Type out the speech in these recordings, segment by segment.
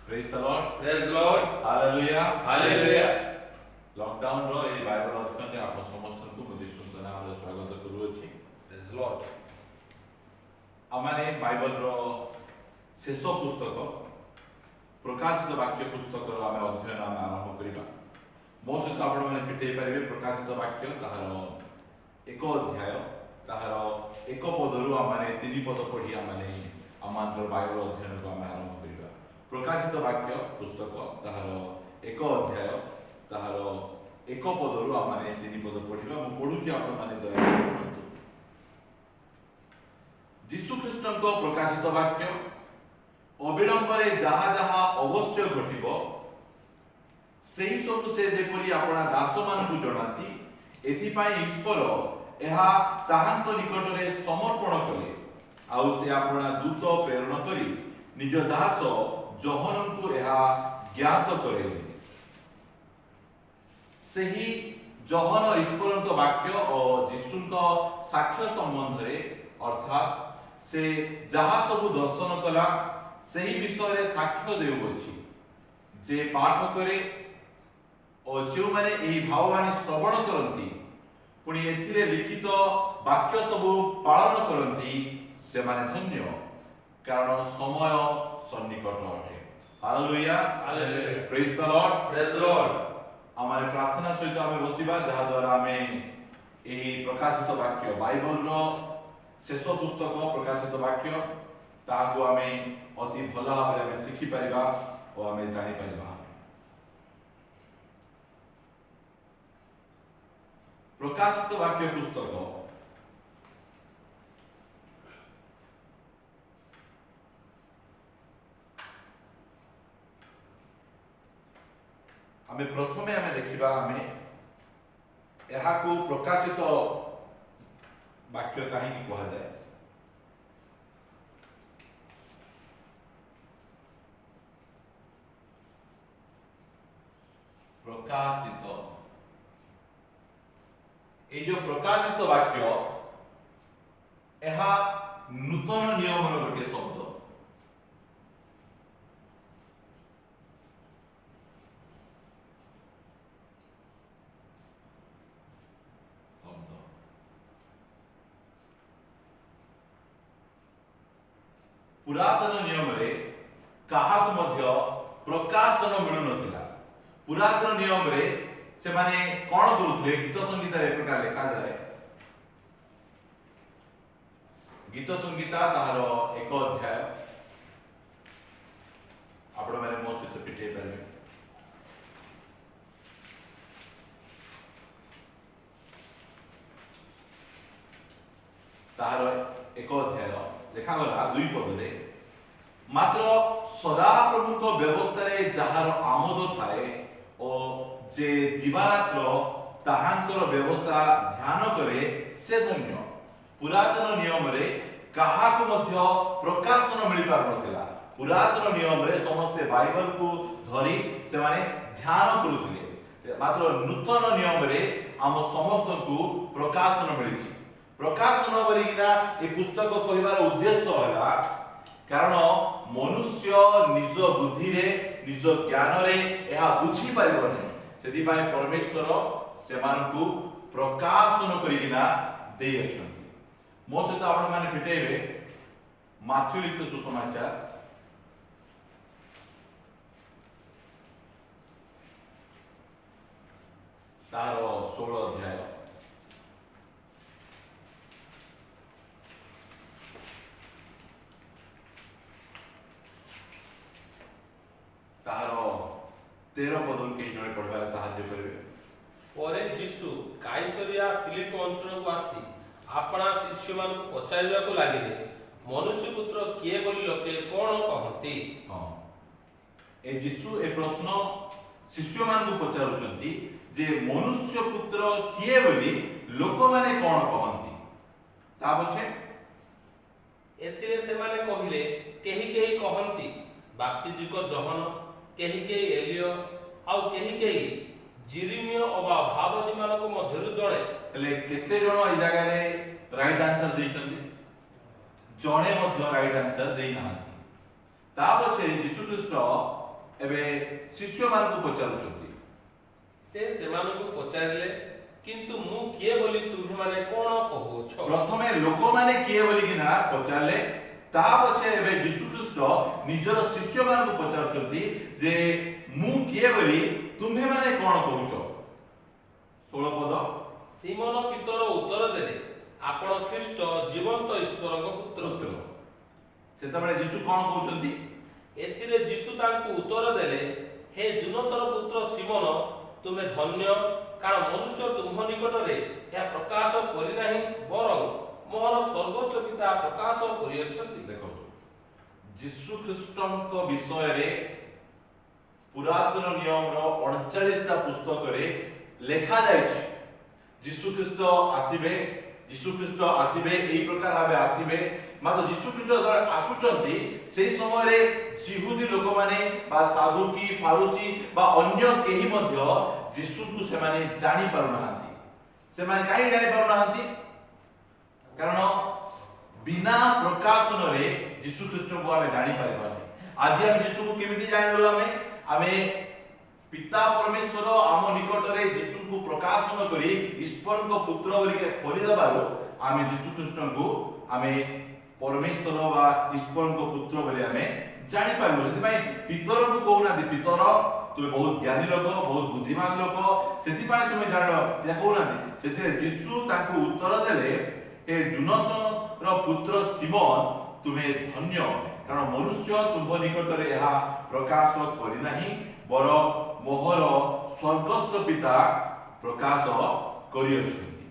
Praise the Lord. Praise the Lord. Hallelujah. Hallelujah. Lockdown रो ए Bible अध्ययन रे आप समस्त को मधि सुंदर नाम स्वागत करूछि। Praise the Lord. आमाने बाइबल रो शेष पुस्तक प्रकाशित वाक्य पुस्तक रो आमे अध्ययन आमे आरंभ करिबा। मो सहित आपण माने पिटे परिबे प्रकाशित वाक्य ताहार एक अध्याय ताहार एक पदरु आमाने तीन पद पढी आमाने आमानर बाइबल अध्ययन को आमे आरंभ करिबा। प्रकाशित वाक्य पुस्तक ताहार एक अध्याय ताहार एक पदरु आमाने तीन पद पढिबा। मु पढुछि आपण माने दया करंतु। यीशु ख्रीष्ट को प्रकाशित वाक्य अविलंबरे जहा जहा अवश्य घटिबो सेही सब से जेपरि आपणा दास मानकु जणाती एथि पई ईश्वर एहा ताहांक निकटरे समर्पण कले आउ से आपणा दूत प्रेरण करी निज दास जहनकु एहा ज्ञात करेले। सेही जहन ईश्वरक वाक्य और यीशुक साक्ष्य संबंध रे अर्थात से जहा सब दर्शन कला सही विषय रे साक्ष्य देउछि जे पाठ करे और जो माने एही भाववाणी श्रवण करंती पुणी एथिरे लिखित वाक्य सब पालन करंती से माने धन्य कारण समय सन्निकट अटे। Hallelujah Hallelujah. Praise the Lord. Praise the Lord. आमारे प्रार्थना सहित आमे बसिबा जहा द्वारा आमे एही प्रकाशित वाक्य बाइबल रो शेष पुस्तक प्रकाशित वाक्य ताको आमे अति भला भाबरे आमे सिखि परिबा और आमे जानि परिबा। प्रकाशित वाक्य पुस्तक आमे प्रथमे आमे देखिबा आमे एहाको प्रकाशित वाक्य काहे की कहा जाए। प्रकाशित ए जो प्रकाशित वाक्य एहा नूतन नियम रो गोटे शब्द। पुरातन नियम रे काहाकु मध्य प्रकाशन मिलु नथिला। पुरातन नियम रे से माने कोन करूथले गीत संगीत रे प्रकार लेखा जाए। गीत संगीता ताहार एक अध्याय आपण माने मो सहित पिटे परबे। ताहार एक अध्याय देखा गला दुई पद रे मात्र सदा प्रभु को व्यवस्था रे जहार आमोद थाए ओ जे दिवारात्र ताहांकर व्यवस्था ध्यान करे से धन्य। पुरातन नियम रे काहाकु मध्य प्रकाशन मिलि पार नथिला। पुरातन नियम रे समस्त बाइबल को धरी से माने ध्यान करूथिले मात्र नूतन नियम रे हम समस्त को प्रकाशन मिलिछि। प्रकाशन बलिना ए पुस्तक कहिबार उद्देश्य होला कारण मनुष्य निज बुद्धि रे निज ज्ञान रे एहा बुझी पारिबो नै सेति पय परमेश्वर सेमानकु प्रकाशन करिना देइ अछंती। मो सहित आपण माने भेटेबे माथ्यू लिखित सुसमाचार तार 16 अध्याय तार 13 पद के जने पढबार सहाय्य करबे। परे यीशु काइसरिया फिलिप अंचल को आसी आपणा शिष्य मान को पचारिबा को लागिले मनुष्य पुत्र किए बोली लोके कोन कहंती। हां ए यीशु ए प्रश्न शिष्य मान को पचारुचंती जे मनुष्य पुत्र किए बोली लोक माने कोन कहंती। ता बछे एथिरे से माने कहिले केही केही कहंती बाप्तिजी को जहन केही केही एलियो आउ केही केही जिरिमियो अबा भावदी मानको मध्यरु जणे। हेले केते जण ए जगह रे राइट आंसर दैछंती जणे मध्य राइट आंसर देई नाहंती। ता पछे यीशु ख्रीष्ट एबे शिष्य मान को पचारुछंती से सेमानकु पचारिले किंतु मु किए बोली तुम्हे माने कोन कहउछ। प्रथमे लोक माने किए बोली किना पचारले ता पछे एबे यीशु ख्रीष्ट निजर शिष्य मान को पचारुछंती जे मु किए बोली तुम्हे माने कोन कहउछ। 16 पद सीमोन पितर उत्तर देले आपण ख्रीष्ट जीवंत ईश्वरक पुत्र। सेतबेले यीशु कोन कहउछंती एथिरे यीशु तांकु उत्तर देले हे जुनसर पुत्र सीमोन तुमे धन्य कारण मनुष्य तुम निकटरे या प्रकाश करि नाही बरं मोहर स्वर्गस्थ पिता प्रकाश करियछंती। देखो यीशु ख्रीष्टक विषय रे पुरातन नियम रो 39 टा पुस्तक रे लेखा जायछि। यीशु ख्रीष्ट आसीबे एई प्रकार भाबे आसीबे मात्र यीशु ख्रीष्ट जर आसुचंती सेई समय रे जिहुदी लोक माने बा साधुकी फारूसी बा अन्य केही मध्य यीशु को से माने जानि पारु नाहंती। से माने काई जानि पारु नाहंती कारण बिना प्रकाशन रे यीशु ख्रीष्ट को आमे जानि पारिबानी। आज हम यीशु को केमिति जानलु आमे पिता परमेश्वर आम निकट रे यीशु को प्रकाशन करी ईश्वर को पुत्र बोली के खोली दबारो आमे यीशु ख्रीष्ट को आमे परमेश्वर बा ईश्वर को पुत्र बोली आमे जानि पारलु। सेति भाई पितर को कहउना दे पितर तुमे बहुत ज्ञानी लोक बहुत बुद्धिमान लोक सेति भाई तुमे जानो से कहउना दे सेति यीशु ताको उत्तर देले हे जुनस रो पुत्र सीमोन तुमे धन्य कारण मनुष्य तुम निकट रे यहा प्रकाश करि नाही बर मोहर स्वर्गस्थ पिता प्रकाश करियछंती।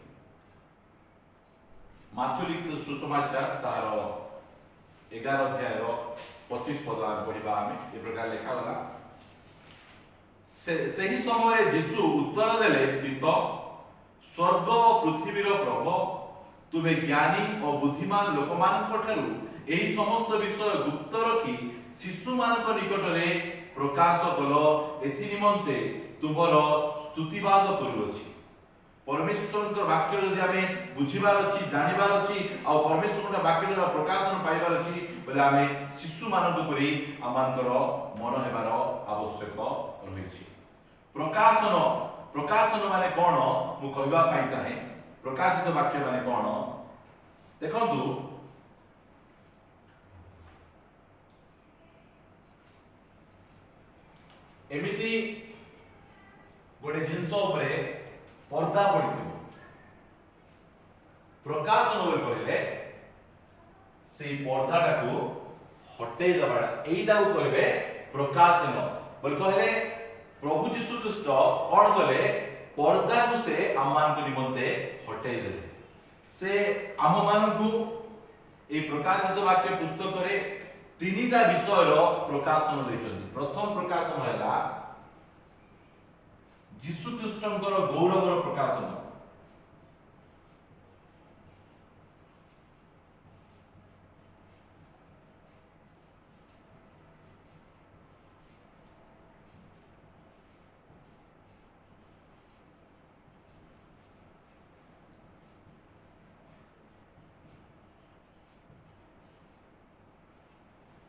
माथु लिखित सुसमाचार तार 11 अध्याय 25 पद पढ़िबा आमे ए प्रकार लेखा होला। सेही समय यीशु उत्तर देले पिता स्वर्ग पृथ्वीर प्रभु तुमे ज्ञानी और बुद्धिमान लोक मानक ठारू एही समस्त विषय गुप्त रखी शिशु मानक निकट रे प्रकाश कल एथि निमंते तुमर स्तुतिवाद करूछि। परमेश्वर वाक्य जदि आमे बुझिबार अछि जानिबार अछि आ परमेश्वर वाक्य प्रकाशन पाइबार अछि बोले आमे शिशु मानक परि आमानकर मन हेबार आवश्यक रहिछि। प्रकाशन माने कोन मु कहबा पई चाहे प्रकाशित वाक्य माने कोन देखंतु एमिति गोटे जिनस उपरे पर्दा पड़िथिबो प्रकाशन बोल कहले सेई पर्दाटा को हटेई दबाडा एइटा को कहबे प्रकाशन बोल कहले प्रभु यीशु ख्रीष्ट कोन कले पर्दा को से आमान को निमंते हटेई देले से आम मानकु ए प्रकाशित वाक्य पुस्तक रे तीनटा विषय रो प्रकाशन दैछन्ति। प्रथम प्रकाशन हैला यीशु ख्रीष्टंकर गौरवर प्रकाशन।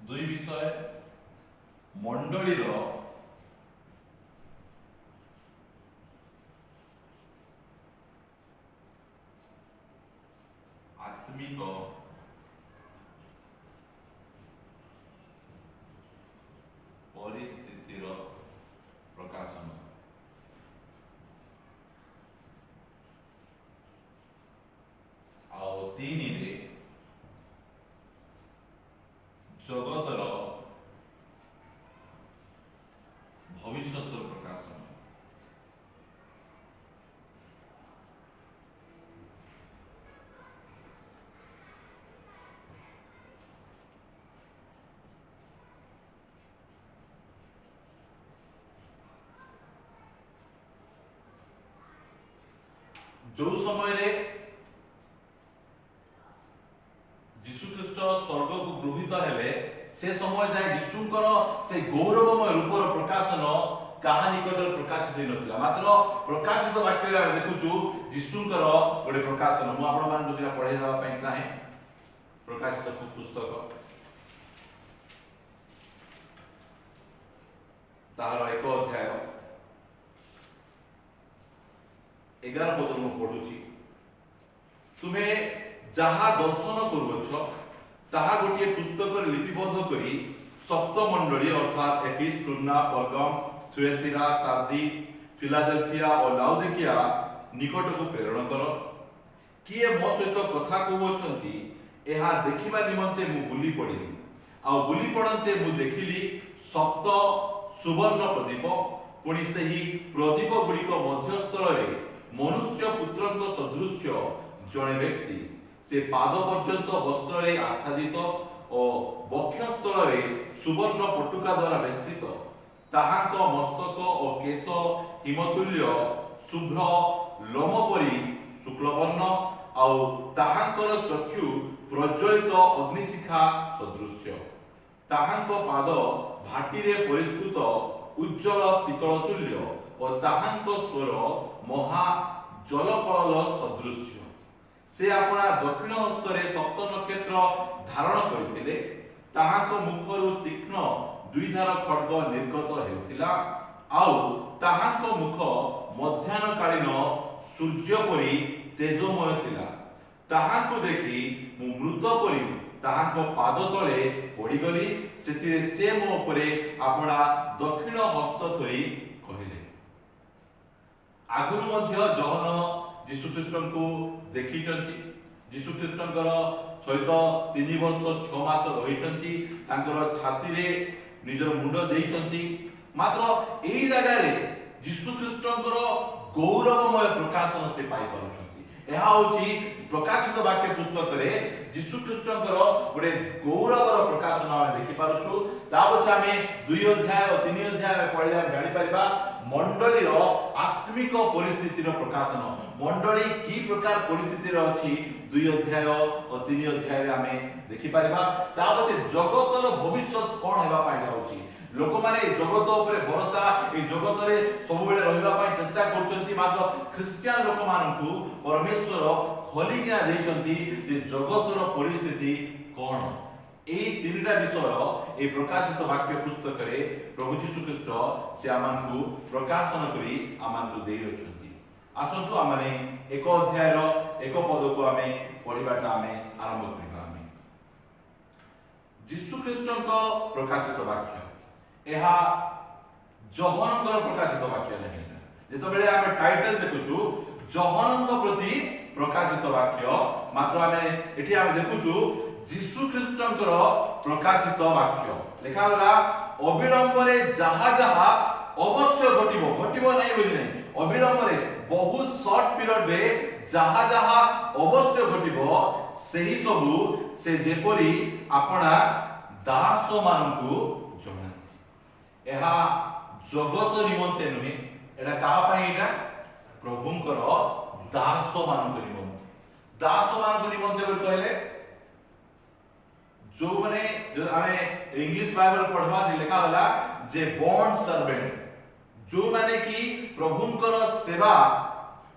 दुई विषय मंडलीर आत्मिक परिस्थितिर प्रकाशन। आउ तीन रे जगतर भविष्य प्रकाशन। जो समय रे यीशु ख्रीष्ट स्वर्ग को गृहीत हेले से समय जाए यीशुकर से गौरवमय रूपर प्रकाशन कहा निकट प्रकाशित नथिला मात्र प्रकाशित वाक्य रे देखुछु यीशुकर गोटे प्रकाशन मु आपण मान को पढ़ाई देबा पई चाहे प्रकाशित पुस्तक ତାହାର 1 ଅଧ୍ୟାୟ 11 ପଦରୁ ମୁଁ ପଢୁଛି। ତୁମେ ଯାହା ଦର୍ଶନ କରୁଅଛ ତାହା ଗୋଟିଏ ପୁସ୍ତକରେ ଲିପିବଦ୍ଧ କରି ସପ୍ତ ମଣ୍ଡଳୀ ଅର୍ଥାତ୍ ଏଫିସ୍, ସ୍ମୁର୍ଣ୍ଣା, ପର୍ଗମ୍, ଥୁଆତିରା, ସାର୍ଦି, ଫିଲାଦେଲଫିଆ ଓ ଲାଉଦିକିଆ ନିକଟକୁ ପ୍ରେରଣ କର। କିଏ ମୋ ସହିତ କଥା କହୁଅଛନ୍ତି ଏହା ଦେଖିବା ନିମନ୍ତେ ମୁଁ ବୁଲି ପଡ଼ିଲି। ଆଉ ବୁଲି ପଡ଼ନ୍ତେ ମୁଁ ଦେଖିଲି ସପ୍ତ ସୁବର୍ଣ୍ଣ ପ୍ରଦୀପ। ପୁଣି ସେହି ପ୍ରଦୀପ ଗୁଡ଼ିକ ମଧ୍ୟସ୍ଥଳରେ ମନୁଷ୍ୟ ପୁତ୍ରଙ୍କ ସଦୃଶ୍ୟ ଜଣେ ବ୍ୟକ୍ତି। ସେ ପାଦ ପର୍ଯ୍ୟନ୍ତ ବସ୍ତ୍ରରେ ଆଚ୍ଛାଦିତ ଓ ବକ୍ଷସ୍ଥଳରେ ସୁବର୍ଣ୍ଣ ପଟୁକା ଦ୍ୱାରା ବେଷ୍ଟିତ। ତାହାଙ୍କ ମସ୍ତକ ଓ କେଶ ହିମତୁଲ୍ୟ ଶୁଭ୍ର ଲୋମ ପରି ଶୁକ୍ଳବର୍ଣ୍ଣ, ଆଉ ତାହାଙ୍କର ଚକ୍ଷୁ ପ୍ରଜ୍ୱଳିତ ଅଗ୍ନିଶିଖା ସଦୃଶ୍ୟ। ତାହାଙ୍କ ପାଦ ଭାଟିରେ ପରିସ୍ଫୁଟ ଉଜ୍ଜ୍ୱଳ ପିତ୍ତଳ ତୁଲ୍ୟ ଓ ତାହାଙ୍କ ସ୍ୱର ମହା ଜଲକଳଲ ସଦୃଶ୍ୟ। ସେ ଆପଣା ଦକ୍ଷିଣ ହସ୍ତରେ ସପ୍ତ ନକ୍ଷତ୍ର ଧାରଣ କରିଥିଲେ। ତାହାଙ୍କ ମୁଖରୁ ତୀକ୍ଷ୍ଣ ଦୁଇଧାର ଖଡ୍ଗ ନିର୍ଗତ ହେଉଥିଲା। ଆଉ ତାହାଙ୍କ ମୁଖ ମଧ୍ୟାହ୍ନକାଳୀନ ସୂର୍ଯ୍ୟ ପରି ତେଜୋମୟ ଥିଲା। ତାହାଙ୍କୁ ଦେଖି ମୁଁ ମୃତ ପରି ତାହାଙ୍କ ପାଦ ତଳେ ପଡ଼ିଗଲି। ସେଥିରେ ସେ ମୋ ଉପରେ ଆପଣା ଦକ୍ଷିଣ ହସ୍ତ ଥୋଇ କହିଲେ। ଆଗରୁ ମଧ୍ୟ ଜହନ ଯୀଶୁଖ୍ରୀଷ୍ଟଙ୍କୁ ଦେଖିଛନ୍ତି। ଯୀଶୁଖ୍ରୀଷ୍ଟଙ୍କର ସହିତ 3 ବର୍ଷ 6 ମାସ ରହିଛନ୍ତି। ତାଙ୍କର ଛାତିରେ ନିଜର ମୁଣ୍ଡ ଦେଇଛନ୍ତି। ମାତ୍ର ଏହି ଜାଗାରେ ଯୀଶୁଖ୍ରୀଷ୍ଟଙ୍କର ଗୌରବମୟ ପ୍ରକାଶନ ସେ ପାଇପାରୁଛନ୍ତି। ଏହା ହେଉଛି ପ୍ରକାଶିତ ବାକ୍ୟ ପୁସ୍ତକରେ ଯୀଶୁଖ୍ରୀଷ୍ଟଙ୍କର ଗୋଟେ ଗୌରବର ପ୍ରକାଶନ ଆମେ ଦେଖିପାରୁଛୁ। ତା ପଛେ ଆମେ 2 ଅଧ୍ୟାୟ ଓ 3 ଅଧ୍ୟାୟ ଆମେ ପଢ଼ିଲେ ଆମେ ଜାଣିପାରିବା ମଣ୍ଡଳୀର ଆତ୍ମିକ ପରିସ୍ଥିତିର ପ୍ରକାଶନ। ମଣ୍ଡଳୀ କି ପ୍ରକାର ପରିସ୍ଥିତିରେ ଅଛି 2 ଅଧ୍ୟାୟ ଓ 3 ଅଧ୍ୟାୟରେ ଆମେ ଦେଖିପାରିବା। ତା ପଛେ ଜଗତର ଭବିଷ୍ୟତ କ'ଣ ହେବା ପାଇଁ ଯାଉଛି। ଲୋକମାନେ ଏ ଜଗତ ଉପରେ ଭରସା, ଏ ଜଗତରେ ସବୁବେଳେ ରହିବା ପାଇଁ ଚେଷ୍ଟା କରୁଛନ୍ତି। ମାତ୍ର ଖ୍ରୀଷ୍ଟିଆନ ଲୋକମାନଙ୍କୁ ପରମେଶ୍ୱର ଖୋଲିକିନା ଦେଇଛନ୍ତି ଯେ ଜଗତର ପରିସ୍ଥିତି କ'ଣ। এই 3টা বিষয় এই প্রকাশিত বাক্য পুস্তকরে প্রভু যীশু খ্রিস্ট সে আমানকু প্রকাশন করি আমানকু দেই অছন্তি। আসন্তু আমনে 1 অধ্যায়র 1 পদকু আমি পড়িবাটা আমি আরম্ভ করিবা। আমি যীশু খ্রিস্টଙ୍କ প্রকাশিত বাক্য ଏହା ଜହନଙ୍କର ପ୍ରକାଶିତ ବାକ୍ୟ ନାହିଁ। ଯେତେବେଳେ ଆମେ ଟାଇଟଲ ଦେଖୁଛୁ ଜହନଙ୍କ ପ୍ରତି ପ୍ରକାଶିତ ବାକ୍ୟ, ମାତ୍ର ଆମେ ଏଠି ଆମେ ଦେଖୁଛୁ ଯୀଶୁ ଖ୍ରୀଷ୍ଟଙ୍କର ପ୍ରକାଶିତ ବାକ୍ୟ। ଲେଖାଗଲା ଅବିଳମ୍ବରେ ଯାହା ଯାହା ଅବଶ୍ୟ ଘଟିବ, ଘଟିବ ନାହିଁ ବୋଲି ନାହିଁ, ଅବିଳମ୍ବରେ ବହୁତ ସର୍ଟ ପିରିୟଡରେ ଯାହା ଯାହା ଅବଶ୍ୟ ଘଟିବ ସେହି ସବୁ ସେ ଯେପରି ଆପଣା ଦାସମାନଙ୍କୁ ଜଣାନ୍ତି। ଏହା ଜଗତ ନିମନ୍ତେ ନୁହେଁ, ଏଟା କାହା ପାଇଁ? ଏଟା ପ୍ରଭୁଙ୍କର ଦାସମାନଙ୍କ ନିମନ୍ତେ। ଦାସମାନଙ୍କ ନିମନ୍ତେ ବୋଲି କହିଲେ ଯୋଉମାନେ ଆମେ ଇଂଲିଶ ବାଇବଲ ପଢବା ଲେଖା ହେଲା ଯେ ବଣ୍ଡ ସର୍ଭେଣ୍ଟ, ଯୋଉମାନେ କି ପ୍ରଭୁଙ୍କର ସେବା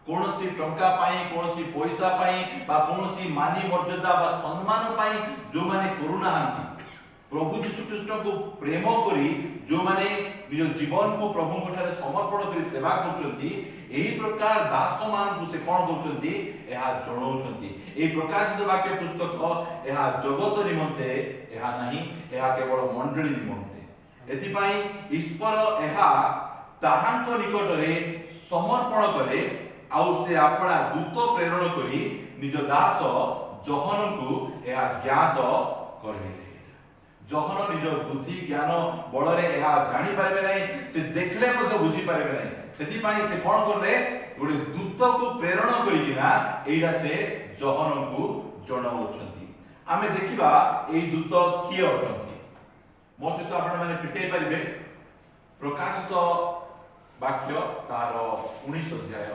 କୌଣସି ଟଙ୍କା ପାଇଁ, କୌଣସି ପଇସା ପାଇଁ ବା କୌଣସି ମାନି ମର୍ଯ୍ୟାଦା ବା ସମ୍ମାନ ପାଇଁ ଯୋଉମାନେ କରୁନାହାନ୍ତି, ପ୍ରଭୁ ଯୀଶୁ ଖ୍ରୀଷ୍ଟଙ୍କୁ ପ୍ରେମ କରି ଯୋଉମାନେ ନିଜ ଜୀବନକୁ ପ୍ରଭୁଙ୍କ ଠାରେ ସମର୍ପଣ କରି ସେବା କରୁଛନ୍ତି, ଏହି ପ୍ରକାର ଦାସମାନଙ୍କୁ ସେ କ'ଣ କରୁଛନ୍ତି? ଏହା ଜଣାଉଛନ୍ତି। ଏହି ପ୍ରକାଶିତ ବାକ୍ୟ ପୁସ୍ତକ ଏହା ଜଗତ ନିମନ୍ତେ ଏହା ନାହିଁ, ଏହା କେବଳ ମଣ୍ଡଳୀ ନିମନ୍ତେ। ଏଥିପାଇଁ ଈଶ୍ୱର ଏହା ତାହାଙ୍କ ନିକଟରେ ସମର୍ପଣ କଲେ। ଆଉ ସେ ଆପଣା ଦୂତ ପ୍ରେରଣ କରି ନିଜ ଦାସ ଜହନଙ୍କୁ ଏହା ଜ୍ଞାତ କରିଲେ। ଜହନ ନିଜ ବୁଦ୍ଧି ଜ୍ଞାନ ବଳରେ ଏହା ଜାଣିପାରିବେ ନାହିଁ, ସେ ଦେଖିଲେ ମଧ୍ୟ ବୁଝିପାରିବେ ନାହିଁ। ସେଥିପାଇଁ ସେ କ'ଣ କଲେ? ଗୋଟେ ଦୂତକୁ ପ୍ରେରଣ କରିକିନା ଏଇଟା ସେ ଜହନଙ୍କୁ ଜଣାଉଛନ୍ତି। ଆମେ ଦେଖିବା ଏଇ ଦୂତ କିଏ ଅଟନ୍ତି। ମୋ ସହିତ ଆପଣମାନେ ଫିଟେଇ ପାରିବେ ପ୍ରକାଶିତ ବାକ୍ୟ ତାର 19 ଅଧ୍ୟାୟ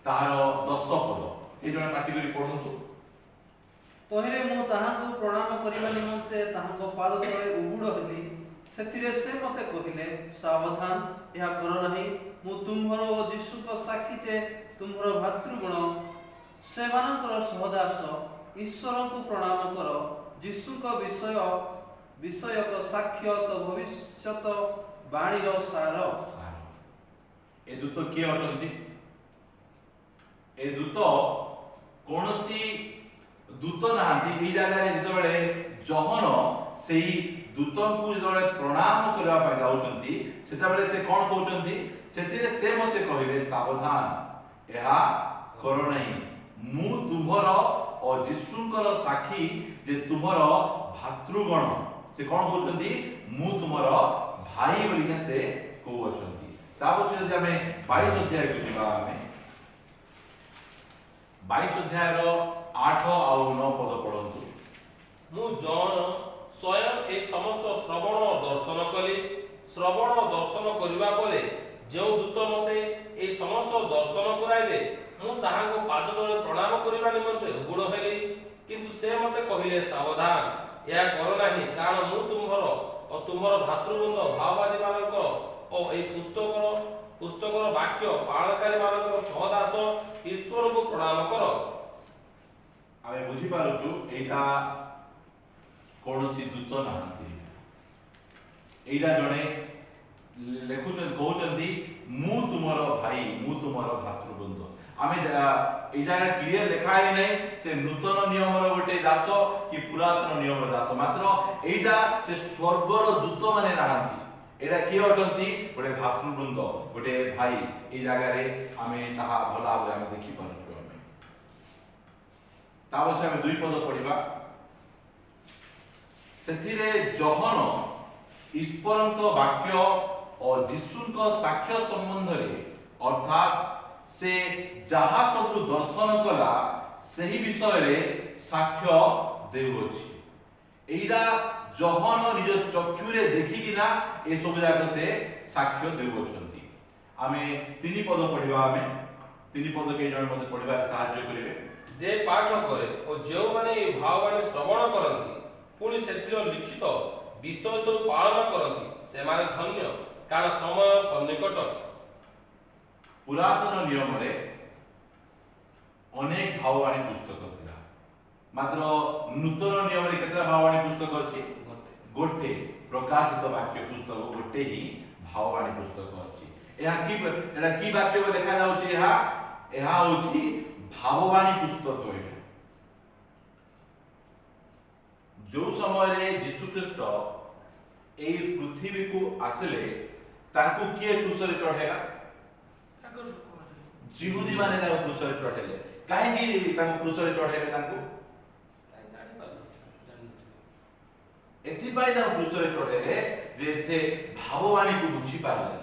ତାହାର 10 ପଦ। ଏ ଜଣେ ପାଟି କରି ପଢ଼ନ୍ତୁ। ତହିଁରେ ମୁଁ ତାହାଙ୍କୁ ପ୍ରଣାମ କରିବା ନିମନ୍ତେ ତାହାଙ୍କ ପାଦ ତଳେ ଉବୁଡ଼ ହେଲି। ସେଥିରେ ସେ ମୋତେ କହିଲେ, ସାବଧାନ, ଏହା କର ନାହିଁ। ମୁଁ ତୁମ୍ଭର ଓ ଯୀଶୁଙ୍କ ସାକ୍ଷୀ ଯେ ତୁମ୍ଭର ଭାତୃଗଣ ସେମାନଙ୍କର ସହଦାସ ଈଶ୍ୱରଙ୍କୁ ପ୍ରଣାମ କର। ଯୀଶୁଙ୍କ ବିଷୟ विषयक साक्ष्य तो भविष्यत बाणीर सार। ए दूत किए अटंती? ए दूत कौनसी दूत नांती ई जगह रे जेतबेले जहन सेही दूतंकु जेतबेले प्रणाम करबा पय जाउचंती सेतबेले से कोन कहउचंती सेतिरे से मते कहिबे सावधान एहा करो नहीं मु तुम्हर और जिसुंकर साक्षी जे तुम्हर भातृगण से कोन कहउचंती मु तुम्हर भाई बोलिके से कहउचंती। तापछि जदि हमें 22 अध्याय को जिबा हमें 22 अध्याय रो 8 और 9 पद पढंतु। मु जॉन स्वयं ए समस्त श्रवण और दर्शन कली। श्रवण और दर्शन करिबा परे जो दूत मते ए समस्त दर्शन कराइले मु ताहाको पाद तले प्रणाम करिबा निमंते उगुण हेली। किंतु से मते कहिले सावधान या करो नाही कारण मु तुम्हर और तुम्हर भातृवृंद भाववादी मानकर और ए पुस्तकर वाक्य पालनकारी मानकर सहदास ईश्वर को प्रणाम करो। आमे बुझी पारुछु एटा कोनोसी दूत नाहंती एटा जणे लेखुचन कहउचंती मु तुमरो भाई मु तुमरो भातृवृंद। आमे एटा क्लियर लिखा है नै से नूतन नियमर गोटे दास कि पुरातन नियमर दास मात्र एटा से स्वर्गर दूत माने नाहंती एटा के अटंती गोटे भातृवृंद गोटे भाई ए जगह रे आमे ताहा भला भाबे आमे देखि पारुछु। आमे ताबसे आमे दुई पद पढिबा सेथिरे जहन ईश्वरक वाक्य और जिसुक साक्ष्य संबंध रे अर्थात से जहा सब दर्शन कला सही विषय रे साक्ष्य देउछि। एइरा जहन निज चक्षुरे देखिकिना ए सब जाक से साक्ष्य देउछंती। आमे तीन पद पढिबा आमे तीन पद के जण मते पढिबा सहाय्य करिवे। जे पाठ करे और जो माने ए भाववाणी श्रवण करंती पुनि सेथिरो लिखित विषय सब पालन करंती से माने धन्य कारण समय सन्निकट। पुरातन नियम रे अनेक भाववाणी पुस्तक थिला मात्र नूतन नियम रे केतरा भाववाणी पुस्तक अछि गोटे प्रकाशित वाक्य पुस्तक गोटे ही भाववाणी पुस्तक अछि। एहा की वाक्य में लिखा जाउछि एहा होछि भाववाणी पुस्तक है। जो समय रे यीशु ख्रीष्ट ए पृथ्वी को आसले तांको किए क्रूस रे चढ़ेला जिहुदी माने तांको क्रूस रे चढ़ेले काहे कि तांको क्रूस रे चढ़ेले तांको एथि पाई तांको क्रूस रे चढ़ेले जे से भाववाणी को बुझी पारले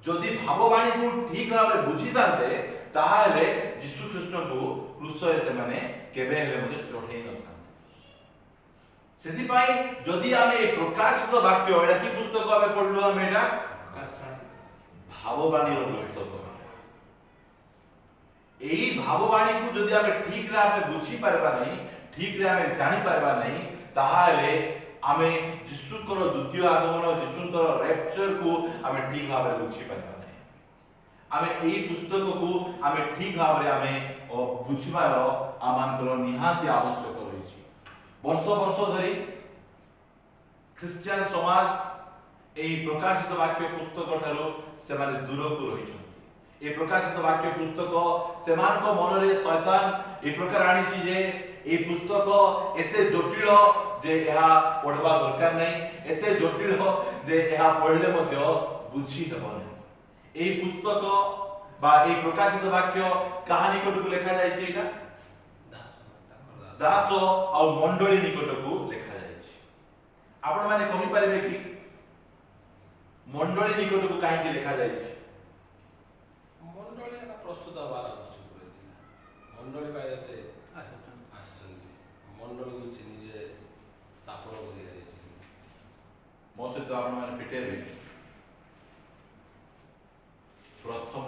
जदि भाववाणी को ठीक भाबे बुझी जानते ताहाले यीशु ख्रीष्ट को क्रूस रे से माने केबे हेले मते चढ़ेई न सेति पाई जदि आमे प्रकाशित वाक्य एटा की पुस्तक आमे पढलु आमे एटा भाववाणी रो पुस्तक एई भाववाणी को जदि आमे ठीक रे आमे बुझी परबा नहीं ठीक रे आमे जानि परबा नहीं ताहाले आमे यीशुकर द्वितीय आगमन यीशुकर रैप्चर को आमे ठीक भाबे बुझी परबा नहीं। आमे एई पुस्तक को आमे ठीक भाबे आमे बुझिबार आमानकर निहाती आवश्यक वर्ष वर्ष धरी ख्रिस्टियन समाज एई प्रकाशित वाक्य पुस्तक ठारो से माने दूर को रहिछंती। ए प्रकाशित वाक्य पुस्तक सेमान को मन रे शैतान ए प्रकार आनी छी जे ए पुस्तक एते जटिल जे एहा पढवा दरकार नै एते जटिल जे एहा पढले मध्य बुझी हेबनी। ए पुस्तक बा ए प्रकाशित वाक्य कहानी को लिखा जाय छी एटा दास और मंडली निकट को लिखा जाय छी। आपण माने कहि पारिबे कि मंडली निकट को काहे के लिखा जाय छी? मंडली का प्रस्तुत हवार आवश्यक रहिला मंडली पाइते आछंती मंडली को से निजे स्थापन करि जाय छी। मो से तो आपण माने पिटेबे प्रथम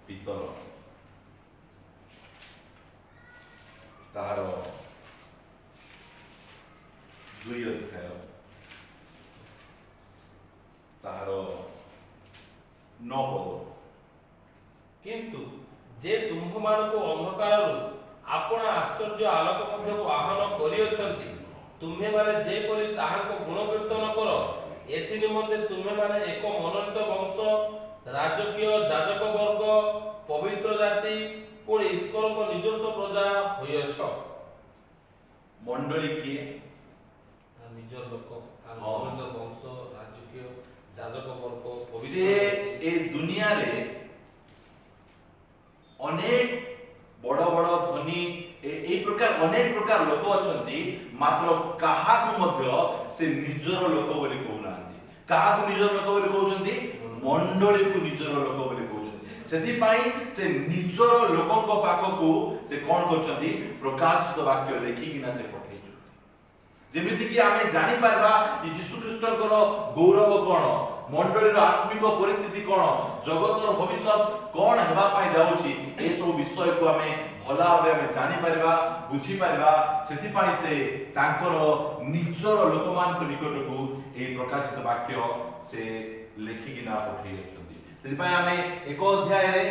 पितर तार 2 अध्याय तार 9 पद किंतु जे तुम्ह मान को अंधकार आपण आश्चर्य आलोक मध्य को आह्वान करियछंती तुम्हे माने जेपरि ताहाको गुण कीर्तन करो एथि निमंते तुम्हे माने एक मनोनीत वंश राजकीय जाजक वर्ग पवित्र जाति पुणी ईश्वर को निजस्व प्रजा होइछ। मंडली किए निजर लोक हाँ। मनोनीत वंश राजकीय जाजक वर्ग से पवित्र ए दुनिया रे अनेक बड़ बड़ धनी ए प्रकार अनेक प्रकार लोक अछंती मात्र काहाकु मध्य से निजर लोक बोली कहउनांती। काहाकु निजर लोक बोली कहउचंती मंडली को निजर लोक बोली कहउचंती। सेति पई से निजर लोकक पाखकु से कोन करचंती प्रकाशित वाक्य लेखि किना से पठेइछु। जेमिति कि आमे जानि पारबा कि यीशु ख्रीष्टकर गौरव कोन मंडलीर आत्मिक परिस्थिति कोन जगतर भविष्य कोन हेबा पाई जाउछि ए सब विषय को आमे भला भाबे आमे जानि पारबा बुझी पारबा। सेति पई से तांकर निजर लोकमान को निकट को ए प्रकाशित वाक्य से लेखि किना पठेइ अछंती। सेति पई आमे एक अध्याय रे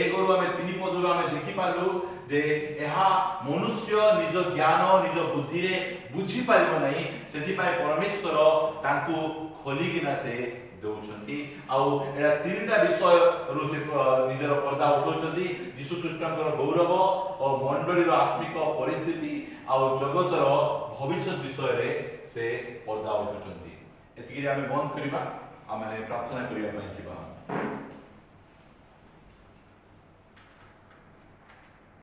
एक रु आमे 3 पद रु आमे देखि पारलु जे एहा मनुष्य निज ज्ञान निज बुद्धि रे बुझी पारिबो नाही। सेति पई परमेश्वर तांकु खोली किना से दउछंती। आउ एडा तीनटा विषय रु से निजर पर्दा उठौछंती यीशु ख्रीष्टकर गौरव और मंडलीर आत्मिक परिस्थिति आउ जगतर भविष्य विषय रे से पर्दा उठौछंती। एतिके आमे बंद करिबा आमे प्रार्थना करिया पई जिबा।